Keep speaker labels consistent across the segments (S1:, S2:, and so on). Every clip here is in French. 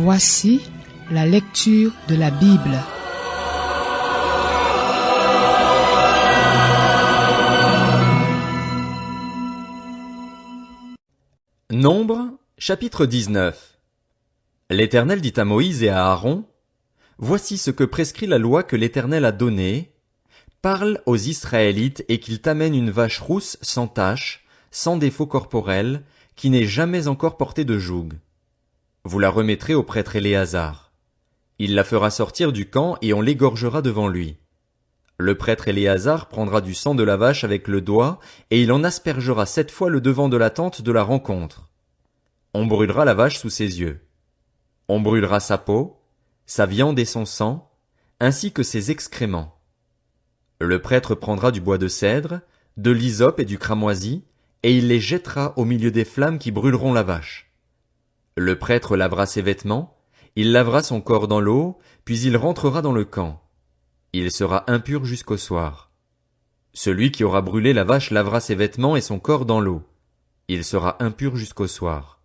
S1: Voici la lecture de la Bible.
S2: Nombre, chapitre 19. L'Éternel dit à Moïse et à Aaron, « Voici ce que prescrit la loi que l'Éternel a donnée. Parle aux Israélites et qu'ils t'amènent une vache rousse sans tache, sans défaut corporel, qui n'ait jamais encore porté de joug. Vous la remettrez au prêtre Éléazar. Il la fera sortir du camp et on l'égorgera devant lui. Le prêtre Éléazar prendra du sang de la vache avec le doigt et il en aspergera 7 fois le devant de la tente de la rencontre. On brûlera la vache sous ses yeux. On brûlera sa peau, sa viande et son sang, ainsi que ses excréments. Le prêtre prendra du bois de cèdre, de l'hysope et du cramoisi, et il les jettera au milieu des flammes qui brûleront la vache. Le prêtre lavera ses vêtements, il lavera son corps dans l'eau, puis il rentrera dans le camp. Il sera impur jusqu'au soir. Celui qui aura brûlé la vache lavera ses vêtements et son corps dans l'eau. Il sera impur jusqu'au soir.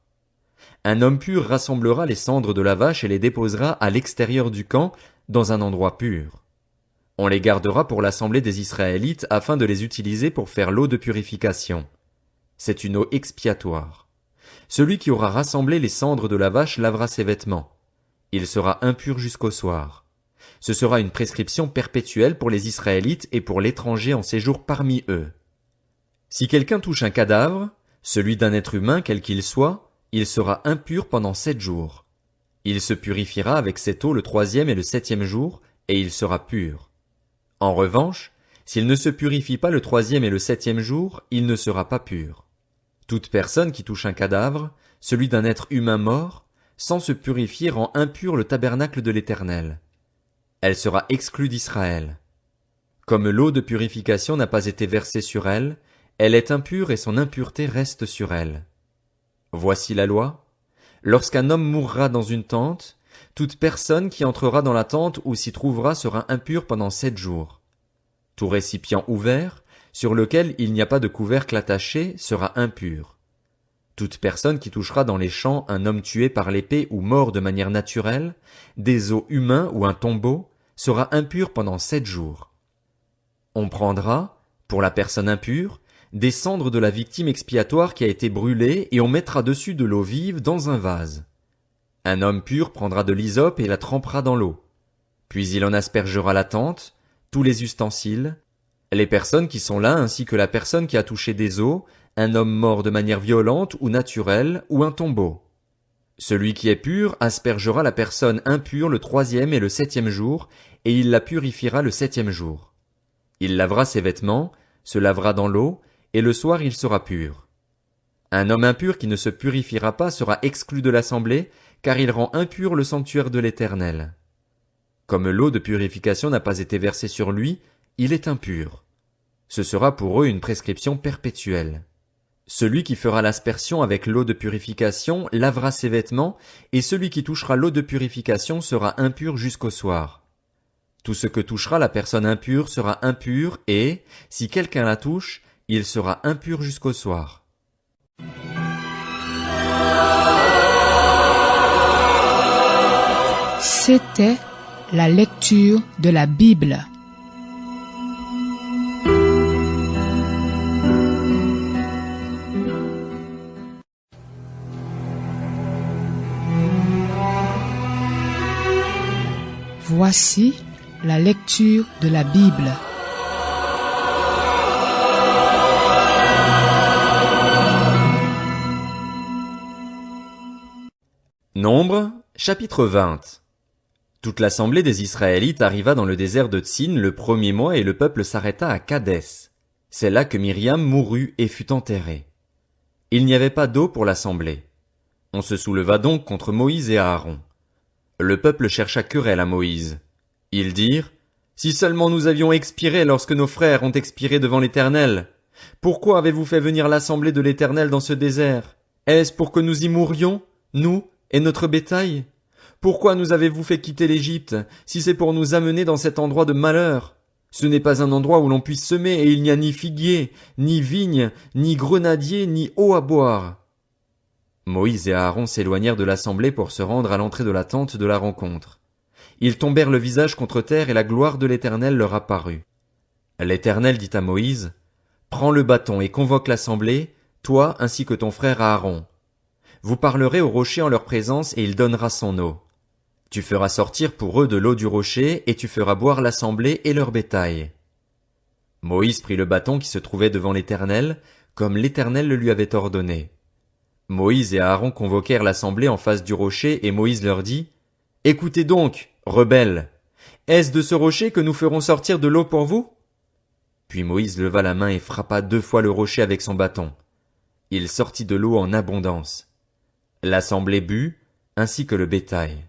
S2: Un homme pur rassemblera les cendres de la vache et les déposera à l'extérieur du camp, dans un endroit pur. On les gardera pour l'assemblée des Israélites afin de les utiliser pour faire l'eau de purification. C'est une eau expiatoire. Celui qui aura rassemblé les cendres de la vache lavera ses vêtements. Il sera impur jusqu'au soir. Ce sera une prescription perpétuelle pour les Israélites et pour l'étranger en séjour parmi eux. Si quelqu'un touche un cadavre, celui d'un être humain quel qu'il soit, il sera impur pendant 7 jours. Il se purifiera avec cette eau le 3e et le 7e jour, et il sera pur. En revanche, s'il ne se purifie pas le 3e et le 7e jour, il ne sera pas pur. Toute personne qui touche un cadavre, celui d'un être humain mort, sans se purifier rend impur le tabernacle de l'Éternel. Elle sera exclue d'Israël. Comme l'eau de purification n'a pas été versée sur elle, elle est impure et son impureté reste sur elle. Voici la loi. Lorsqu'un homme mourra dans une tente, toute personne qui entrera dans la tente ou s'y trouvera sera impure pendant 7 jours. Tout récipient ouvert, sur lequel il n'y a pas de couvercle attaché, sera impur. Toute personne qui touchera dans les champs un homme tué par l'épée ou mort de manière naturelle, des os humains ou un tombeau, sera impur pendant 7 jours. On prendra, pour la personne impure, des cendres de la victime expiatoire qui a été brûlée et on mettra dessus de l'eau vive dans un vase. Un homme pur prendra de l'hysope et la trempera dans l'eau. Puis il en aspergera la tente, tous les ustensiles, les personnes qui sont là ainsi que la personne qui a touché des os, un homme mort de manière violente ou naturelle ou un tombeau. Celui qui est pur aspergera la personne impure le 3e et le 7e jour, et il la purifiera le 7e jour. Il lavera ses vêtements, se lavera dans l'eau, et le soir il sera pur. Un homme impur qui ne se purifiera pas sera exclu de l'assemblée, car il rend impur le sanctuaire de l'Éternel. Comme l'eau de purification n'a pas été versée sur lui, il est impur. Ce sera pour eux une prescription perpétuelle. Celui qui fera l'aspersion avec l'eau de purification lavera ses vêtements, et celui qui touchera l'eau de purification sera impur jusqu'au soir. Tout ce que touchera la personne impure sera impur et, si quelqu'un la touche, il sera impur jusqu'au soir.
S1: C'était la lecture de la Bible. Voici la lecture de la Bible.
S2: Nombre, chapitre 20. Toute l'assemblée des Israélites arriva dans le désert de Tsin le 1er mois et le peuple s'arrêta à Kadès. C'est là que Myriam mourut et fut enterrée. Il n'y avait pas d'eau pour l'assemblée. On se souleva donc contre Moïse et Aaron. Le peuple chercha querelle à Moïse. Ils dirent, « Si seulement nous avions expiré lorsque nos frères ont expiré devant l'Éternel. Pourquoi avez-vous fait venir l'assemblée de l'Éternel dans ce désert? Est-ce pour que nous y mourions, nous et notre bétail? Pourquoi nous avez-vous fait quitter l'Égypte, si c'est pour nous amener dans cet endroit de malheur? Ce n'est pas un endroit où l'on puisse semer, et il n'y a ni figuier, ni vigne, ni grenadier, ni eau à boire. » Moïse et Aaron s'éloignèrent de l'assemblée pour se rendre à l'entrée de la tente de la rencontre. Ils tombèrent le visage contre terre et la gloire de l'Éternel leur apparut. L'Éternel dit à Moïse, « Prends le bâton et convoque l'assemblée, toi ainsi que ton frère Aaron. Vous parlerez au rocher en leur présence et il donnera son eau. Tu feras sortir pour eux de l'eau du rocher et tu feras boire l'assemblée et leur bétail. » Moïse prit le bâton qui se trouvait devant l'Éternel, comme l'Éternel le lui avait ordonné. Moïse et Aaron convoquèrent l'assemblée en face du rocher et Moïse leur dit, « Écoutez donc, rebelles, est-ce de ce rocher que nous ferons sortir de l'eau pour vous? » Puis Moïse leva la main et frappa 2 fois le rocher avec son bâton. Il sortit de l'eau en abondance. L'assemblée but, ainsi que le bétail.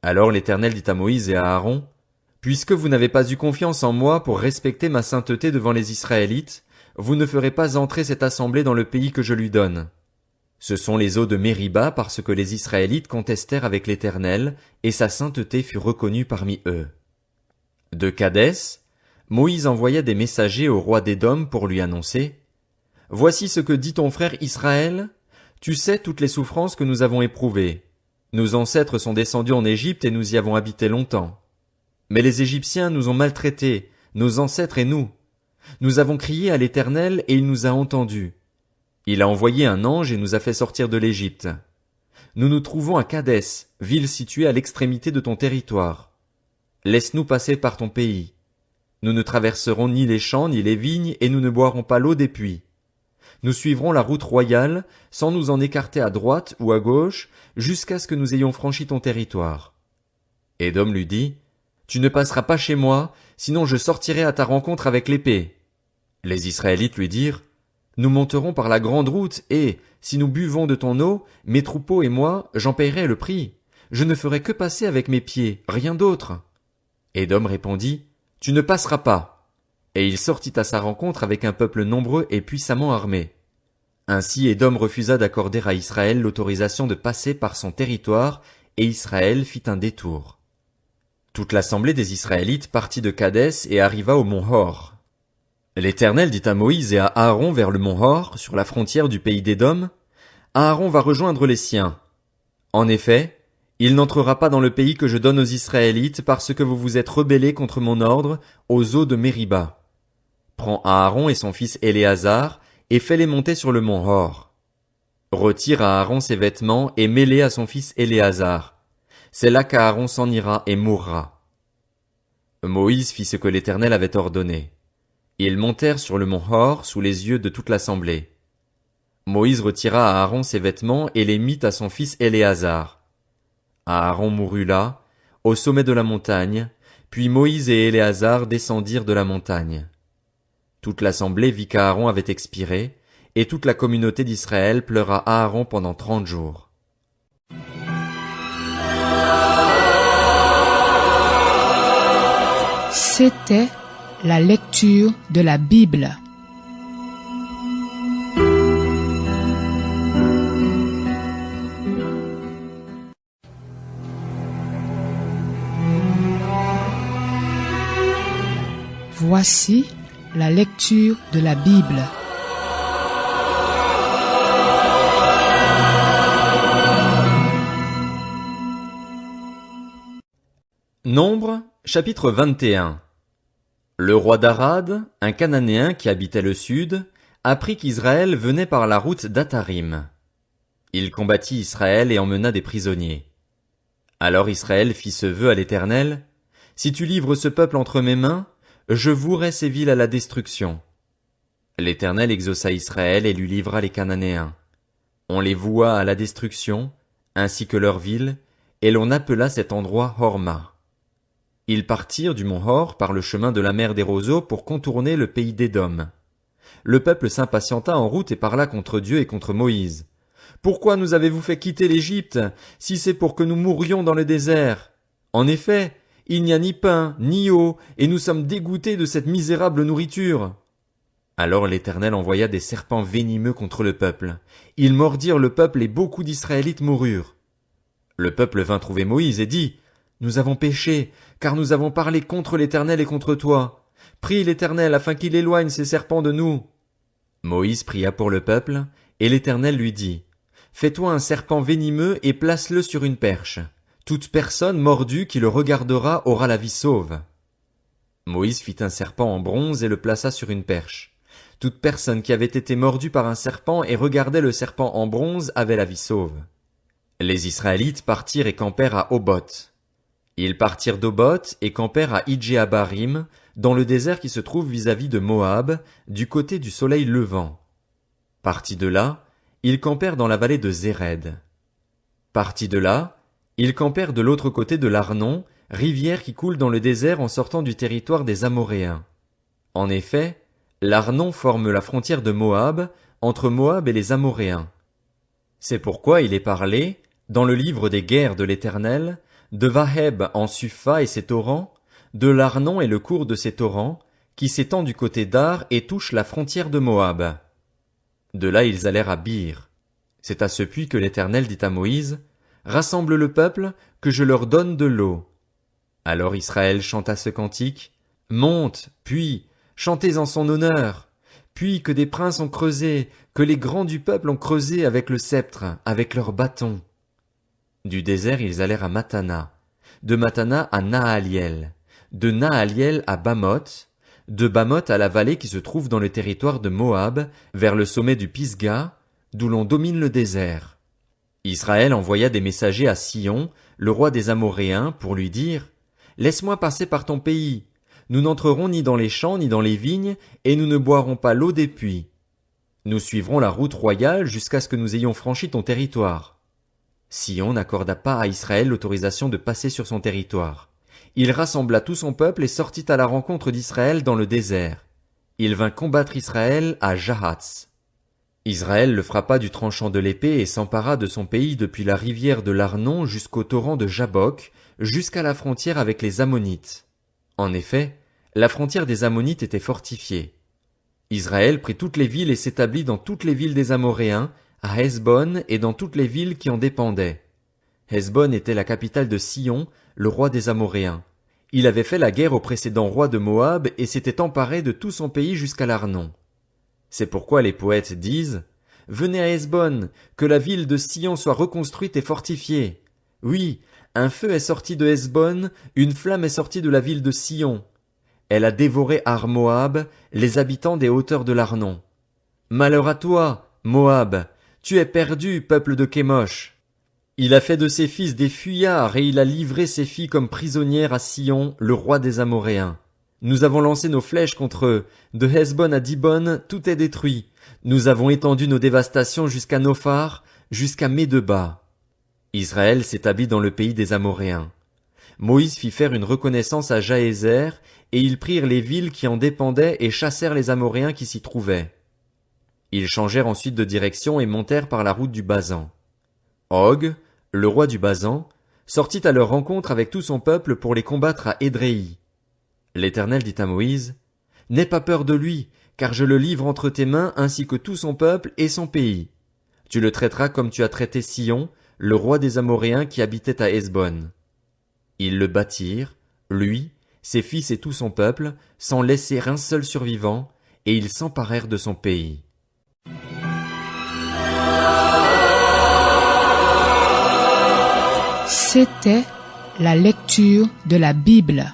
S2: Alors l'Éternel dit à Moïse et à Aaron, « Puisque vous n'avez pas eu confiance en moi pour respecter ma sainteté devant les Israélites, vous ne ferez pas entrer cette assemblée dans le pays que je lui donne. Ce sont les eaux de Mériba parce que les Israélites contestèrent avec l'Éternel, et sa sainteté fut reconnue parmi eux. » De Kadès, Moïse envoya des messagers au roi d'Édom pour lui annoncer, « Voici ce que dit ton frère Israël. Tu sais toutes les souffrances que nous avons éprouvées. Nos ancêtres sont descendus en Égypte et nous y avons habité longtemps. Mais les Égyptiens nous ont maltraités, nos ancêtres et nous. Nous avons crié à l'Éternel et il nous a entendus. Il a envoyé un ange et nous a fait sortir de l'Égypte. Nous nous trouvons à Kadès, ville située à l'extrémité de ton territoire. Laisse-nous passer par ton pays. Nous ne traverserons ni les champs ni les vignes et nous ne boirons pas l'eau des puits. Nous suivrons la route royale, sans nous en écarter à droite ou à gauche, jusqu'à ce que nous ayons franchi ton territoire. » Édom lui dit, « Tu ne passeras pas chez moi, sinon je sortirai à ta rencontre avec l'épée. » Les Israélites lui dirent, « Nous monterons par la grande route et, si nous buvons de ton eau, mes troupeaux et moi, j'en payerai le prix. Je ne ferai que passer avec mes pieds, rien d'autre. » Édom répondit, « Tu ne passeras pas. » Et il sortit à sa rencontre avec un peuple nombreux et puissamment armé. Ainsi Édom refusa d'accorder à Israël l'autorisation de passer par son territoire, et Israël fit un détour. Toute l'assemblée des Israélites partit de Kadès et arriva au mont Hor. L'Éternel dit à Moïse et à Aaron vers le mont Hor, sur la frontière du pays d'Édom, « Aaron va rejoindre les siens. En effet, il n'entrera pas dans le pays que je donne aux Israélites parce que vous vous êtes rebellés contre mon ordre aux eaux de Mériba. Prends Aaron et son fils Éléazar et fais-les monter sur le mont Hor. Retire à Aaron ses vêtements et mets-les à son fils Éléazar. C'est là qu'Aaron s'en ira et mourra. » Moïse fit ce que l'Éternel avait ordonné. Ils montèrent sur le mont Hor sous les yeux de toute l'assemblée. Moïse retira à Aaron ses vêtements et les mit à son fils Éléazar. Aaron mourut là, au sommet de la montagne, puis Moïse et Éléazar descendirent de la montagne. Toute l'assemblée vit qu'Aaron avait expiré, et toute la communauté d'Israël pleura Aaron pendant 30 jours.
S1: C'était la lecture de la Bible. Voici la lecture de la Bible.
S2: Nombre, chapitre 21. Le roi d'Arad, un Cananéen qui habitait le sud, apprit qu'Israël venait par la route d'Atarim. Il combattit Israël et emmena des prisonniers. Alors Israël fit ce vœu à l'Éternel, « Si tu livres ce peuple entre mes mains, je vouerai ces villes à la destruction. » L'Éternel exauça Israël et lui livra les Cananéens. On les voua à la destruction, ainsi que leurs villes, et l'on appela cet endroit Horma. Ils partirent du mont Hor par le chemin de la mer des roseaux pour contourner le pays d'Édom. Le peuple s'impatienta en route et parla contre Dieu et contre Moïse. « Pourquoi nous avez-vous fait quitter l'Égypte, si c'est pour que nous mourions dans le désert? En effet, il n'y a ni pain, ni eau, et nous sommes dégoûtés de cette misérable nourriture. » Alors l'Éternel envoya des serpents venimeux contre le peuple. Ils mordirent le peuple et beaucoup d'Israélites moururent. Le peuple vint trouver Moïse et dit, « Nous avons péché, car nous avons parlé contre l'Éternel et contre toi. Prie l'Éternel afin qu'il éloigne ces serpents de nous. » Moïse pria pour le peuple, et l'Éternel lui dit, « fais-toi un serpent venimeux et place-le sur une perche. Toute personne mordue qui le regardera aura la vie sauve. Moïse fit un serpent en bronze et le plaça sur une perche. Toute personne qui avait été mordue par un serpent et regardait le serpent en bronze avait la vie sauve. Les Israélites partirent et campèrent à Oboth. Ils partirent d'Oboth et campèrent à Idjéabarim, dans le désert qui se trouve vis-à-vis de Moab, du côté du soleil levant. Partis de là, ils campèrent dans la vallée de Zéred. Partis de là, ils campèrent de l'autre côté de l'Arnon, rivière qui coule dans le désert en sortant du territoire des Amoréens. En effet, l'Arnon forme la frontière de Moab, entre Moab et les Amoréens. C'est pourquoi il est parlé, dans le livre des guerres de l'Éternel, de Vaheb en Supha et ses torrents, de l'Arnon et le cours de ses torrents, qui s'étend du côté d'Ar et touche la frontière de Moab. De là ils allèrent à Bir. C'est à ce puits que l'Éternel dit à Moïse, « Rassemble le peuple, que je leur donne de l'eau. » Alors Israël chanta ce cantique, « Monte, puits, chantez en son honneur, puits que des princes ont creusé, que les grands du peuple ont creusé avec le sceptre, avec leurs bâtons. » Du désert ils allèrent à Matana, de Matana à Nahaliel, de Nahaliel à Bamoth, de Bamoth à la vallée qui se trouve dans le territoire de Moab, vers le sommet du Pisga, d'où l'on domine le désert. Israël envoya des messagers à Sion, le roi des Amoréens, pour lui dire, « Laisse-moi passer par ton pays. Nous n'entrerons ni dans les champs ni dans les vignes, et nous ne boirons pas l'eau des puits. Nous suivrons la route royale jusqu'à ce que nous ayons franchi ton territoire. » Sion n'accorda pas à Israël l'autorisation de passer sur son territoire. Il rassembla tout son peuple et sortit à la rencontre d'Israël dans le désert. Il vint combattre Israël à Jahatz. Israël le frappa du tranchant de l'épée et s'empara de son pays depuis la rivière de l'Arnon jusqu'au torrent de Jabbok, jusqu'à la frontière avec les Ammonites. En effet, la frontière des Ammonites était fortifiée. Israël prit toutes les villes et s'établit dans toutes les villes des Amoréens, à Hesbon et dans toutes les villes qui en dépendaient. Hesbon était la capitale de Sion, le roi des Amoréens. Il avait fait la guerre au précédent roi de Moab et s'était emparé de tout son pays jusqu'à l'Arnon. C'est pourquoi les poètes disent « Venez à Hesbon, que la ville de Sion soit reconstruite et fortifiée. Oui, un feu est sorti de Hesbon, une flamme est sortie de la ville de Sion. Elle a dévoré Ar Moab, les habitants des hauteurs de l'Arnon. Malheur à toi, Moab, tu es perdu, peuple de Kémosh. Il a fait de ses fils des fuyards et il a livré ses filles comme prisonnières à Sion, le roi des Amoréens. Nous avons lancé nos flèches contre eux. De Hesbon à Dibon, tout est détruit. Nous avons étendu nos dévastations jusqu'à Nophar, jusqu'à Médeba. » Israël s'établit dans le pays des Amoréens. Moïse fit faire une reconnaissance à Jaézer, et ils prirent les villes qui en dépendaient et chassèrent les Amoréens qui s'y trouvaient. Ils changèrent ensuite de direction et montèrent par la route du Basan. Og, le roi du Basan, sortit à leur rencontre avec tout son peuple pour les combattre à Édréi. L'Éternel dit à Moïse, « N'aie pas peur de lui, car je le livre entre tes mains ainsi que tout son peuple et son pays. Tu le traiteras comme tu as traité Sion, le roi des Amoréens qui habitait à Hesbon. » Ils le battirent, lui, ses fils et tout son peuple, sans laisser un seul survivant, et ils s'emparèrent de son pays.
S1: C'était la lecture de la Bible.